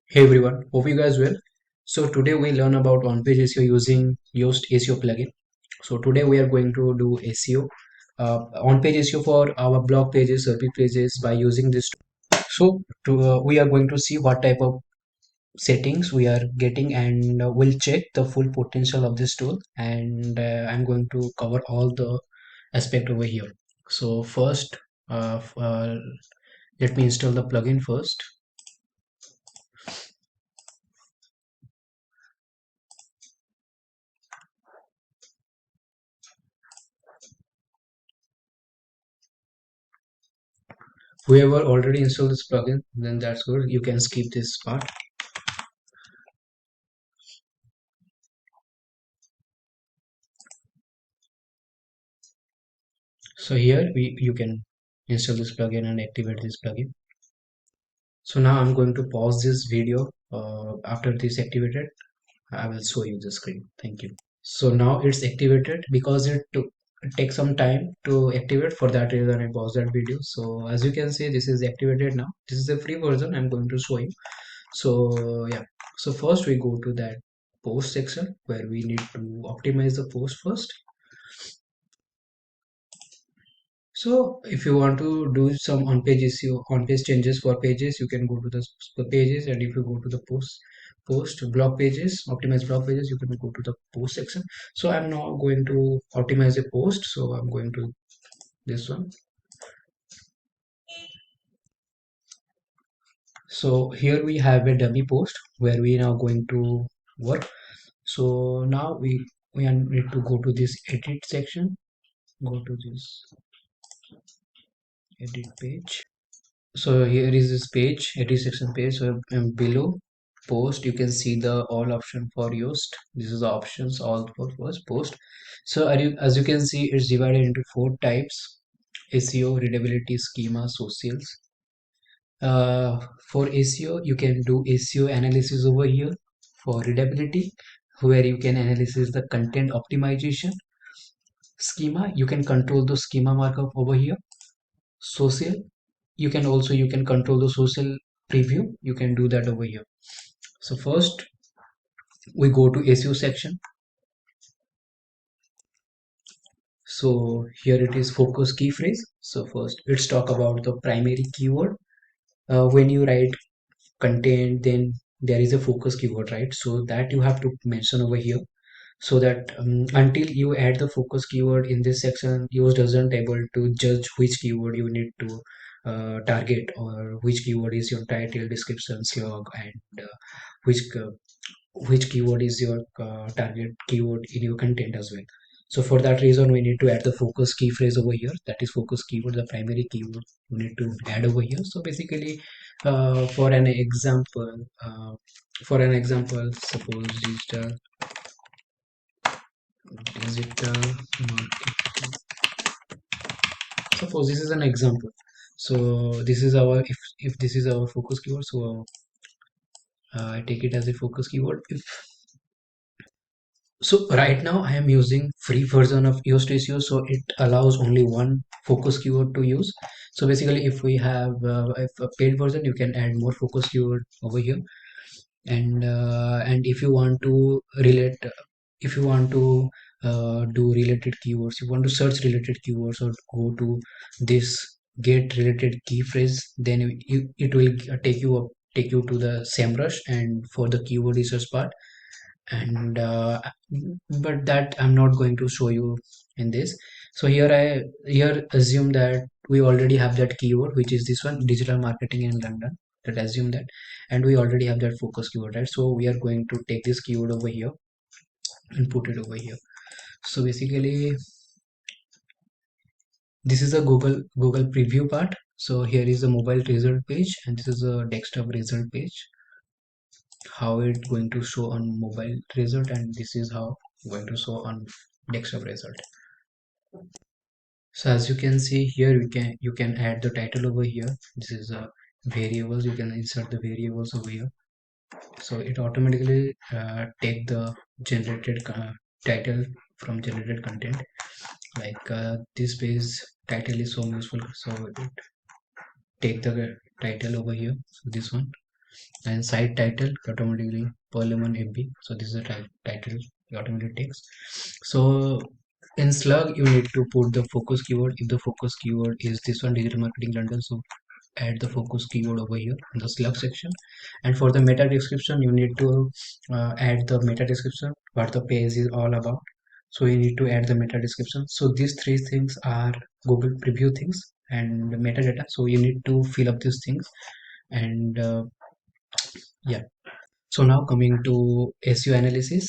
Hey everyone, hope you guys well. So today we learn about on-page SEO using Yoast SEO plugin. So today we are going to do SEO, on-page SEO for our blog pages, service pages by using this tool. We are going to see what type of settings we are getting, and we'll check the full potential of this tool. And I'm going to cover all the aspect over here. So first, let me install the plugin first. Whoever already installed this plugin, then that's good. You can skip this part. So here you can install this plugin and activate this plugin. So now I'm going to pause this video. After this activated, I will show you the screen. Thank you. So now it's activated because it takes some time to activate. For that reason, I paused that video. So as you can see, this is activated now. This is the free version. I'm going to show you. So yeah. So first we go to that post section where we need to optimize the post first. So if you want to do some on-page SEO, on-page changes for pages, you can go to the pages, and if you go to the post blog pages, optimize blog pages, you can go to the post section. So I'm now going to optimize a post. So I'm going to this one. So here we have a dummy post where we now going to work. So now we need to go to this edit section. Go to this edit page. So here is this page, edit section page. So below post you can see the all option for Yoast. This is the options all for first post. So as you can see, it's divided into four types: SEO, readability, schema, socials. For SEO you can do SEO analysis over here. For readability, where you can analyze the content optimization. Schema, you can control the schema markup over here. Social, you can control the social preview. You can do that over here. So first we go to SEO section. So here it is focus key phrase. So first let's talk about the primary keyword. When you write content, then there is a focus keyword, right? So that you have to mention over here, so that until you add the focus keyword in this section, yours doesn't able to judge which keyword you need to target, or which keyword is your title, description, slug, and which which keyword is your target keyword in your content as well. So for that reason, we need to add the focus key phrase over here. That is focus keyword, the primary keyword we need to add over here. So basically, for an example, suppose digital marketing. Suppose this is an example. So this is our, if this is our focus keyword, so I take it as a focus keyword. If so, right now I am using free version of Yoast SEO, so it allows only one focus keyword to use. So basically, if we have if a paid version, you can add more focus keyword over here. And if you want to relate, if you want to do related keywords, you want to search related keywords, or go to this get related key phrase, then it will take you to the SEMrush and for the keyword research part. And but that I'm not going to show you in this. So here assume that we already have that keyword, which is this one, digital marketing in London. That assume that, and we already have that focus keyword, right? So we are going to take this keyword over here and put it over here. So basically, this is a Google preview part. So here is the mobile result page, and this is a desktop result page, how it going to show on mobile result, and this is how going to show on desktop result. So as you can see here, you can add the title over here. This is a variables, you can insert the variables over here. So it automatically take the generated title from generated content. Like this page title is so useful, so it take the title over here. So this one. and site title automatically Parliament MB. So this is the title it automatically takes. So in slug you need to put the focus keyword. If the focus keyword is this one, digital marketing London, so add the focus keyword over here in the slug section. And for the meta description you need to add the meta description, what the page is all about. So you need to add the meta description. So these three things are Google preview things and metadata, so you need to fill up these things. And yeah, so now coming to SEO analysis.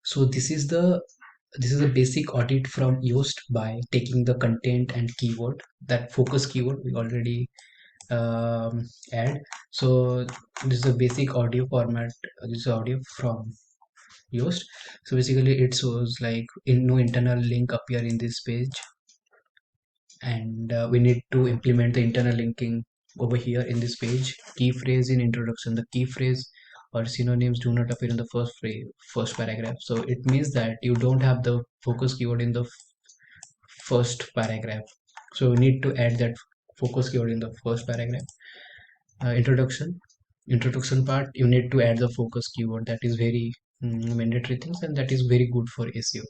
So this is a basic audit from Yoast by taking the content and keyword, that focus keyword we already add. So this is a basic audio format. This is audio from Yoast. So basically it shows like in no internal link appear in this page, and we need to implement the internal linking over here in this page. Key phrase in introduction, the key phrase or synonyms do not appear in the first paragraph. So it means that you don't have the focus keyword in the first paragraph, so we need to add that focus keyword in the first paragraph. Introduction part, you need to add the focus keyword. That is very mandatory things, and that is very good for SEO.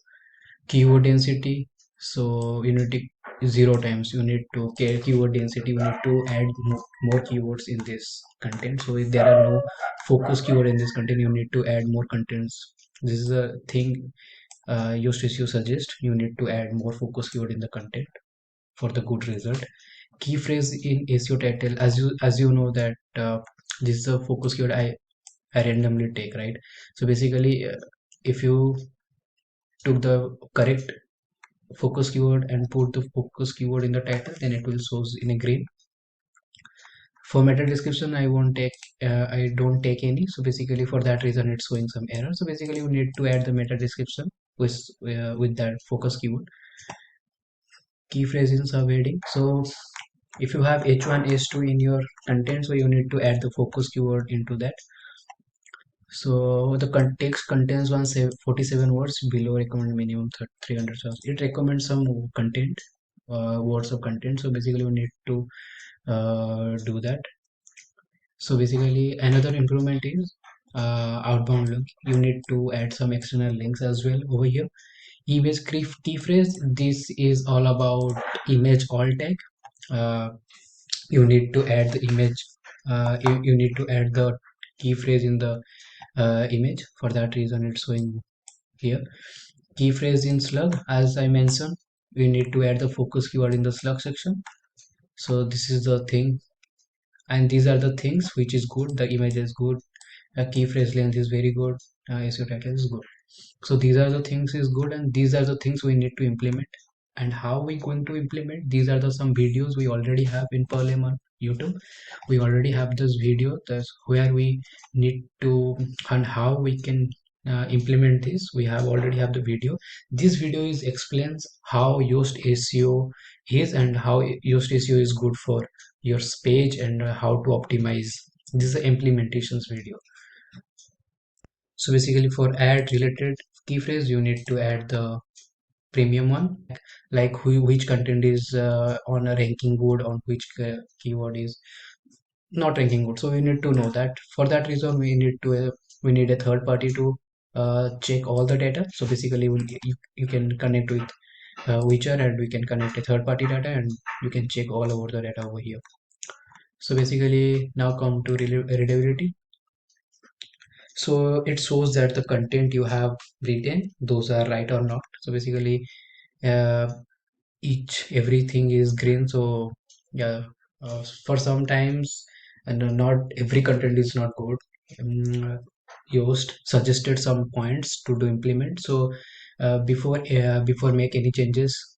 Keyword density, so you need to zero times, you need to care keyword density, you need to add more keywords in this content. So if there are no focus keyword in this content, you need to add more contents. This is a thing Yoast SEO suggest, you need to add more focus keyword in the content for the good result. Key phrase in SEO title, as you know that this is a focus keyword I randomly take, right? So basically if you took the correct focus keyword and put the focus keyword in the title, then it will shows in a green. For meta description I don't take any, so basically for that reason it's showing some error. So basically you need to add the meta description with that focus keyword. Key phrase in subheading, so if you have h1 h2 in your content, so you need to add the focus keyword into that. So the text contains 147 words, below recommended minimum 300 words. It recommends some content, words of content. So basically we need to do that. So basically another improvement is outbound link. You need to add some external links as well over here. Image key phrase, this is all about image alt tag. Uh, you need to add the image, you need to add the key phrase in the image. For that reason it's showing here. Key phrase in slug, as I mentioned, we need to add the focus keyword in the slug section. So this is the thing, and these are the things which is good. The image is good, key phrase length is very good, SEO title is good. So these are the things is good, and these are the things we need to implement. And how we going to implement, these are the some videos we already have in Perlem on YouTube. We already have this video, that's where we need to, and how we can implement this. We have already have the video. This video is explains how Yoast SEO is, and how Yoast SEO is good for your page, and how to optimize. This is the implementations video. So basically for ad related key phrase, you need to add the premium one, like which content is on a ranking board, on which keyword is not ranking good. So we need to know that. For that reason we need a third party to check all the data. So basically you can connect with Witcher, and we can connect a third party data, and you can check all over the data over here. So basically now come to readability. So it shows that the content you have written, those are right or not. So basically uh, each everything is green. So yeah, for sometimes, and not every content is not good. Yoast suggested some points to implement. So before make any changes,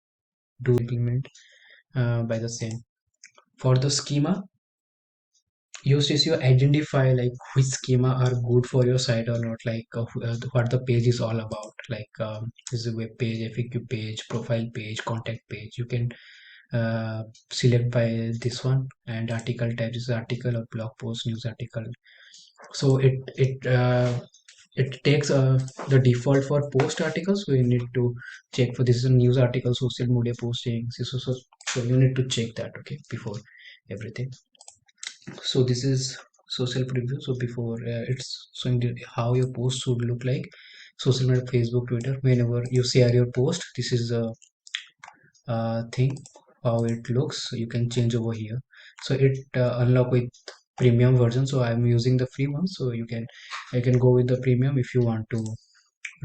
do implement by the same. For the schema, Yoast is you identify like which schema are good for your site or not, like what the page is all about, like this is a web page, FAQ page, profile page, contact page. You can select by this one, and article type is article or blog post, news article. So it takes the default for post articles. So you need to check for this is a news article, social media postings. So you need to check that, okay, before everything. So this is social preview. So before it's showing how your post should look like. Social media, Facebook, Twitter, whenever you share your post, this is the thing how it looks. So you can change over here. So it unlock with premium version, so I'm using the free one. So you can go with the premium if you want to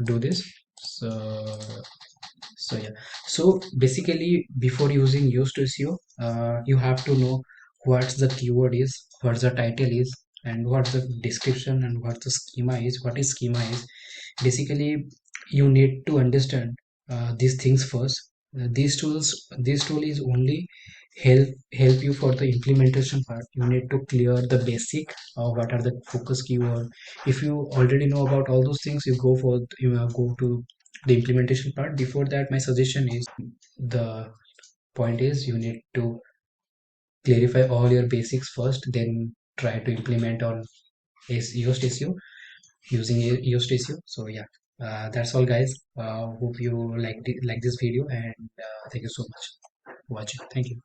do this. So so yeah, so basically before using Yoast SEO, you have to know what's the keyword is, what's the title is, and what's the description, and what the schema is. What is schema is basically, you need to understand these things first. This tool is only help you for the implementation part. You need to clear the basic what are the focus keyword. If you already know about all those things, you go for go to the implementation part. Before that, my suggestion is, the point is, you need to clarify all your basics first, then try to implement on Yoast SEO using Yoast SEO. So yeah, that's all, guys. Hope you like this video, and thank you so much for watching. Thank you.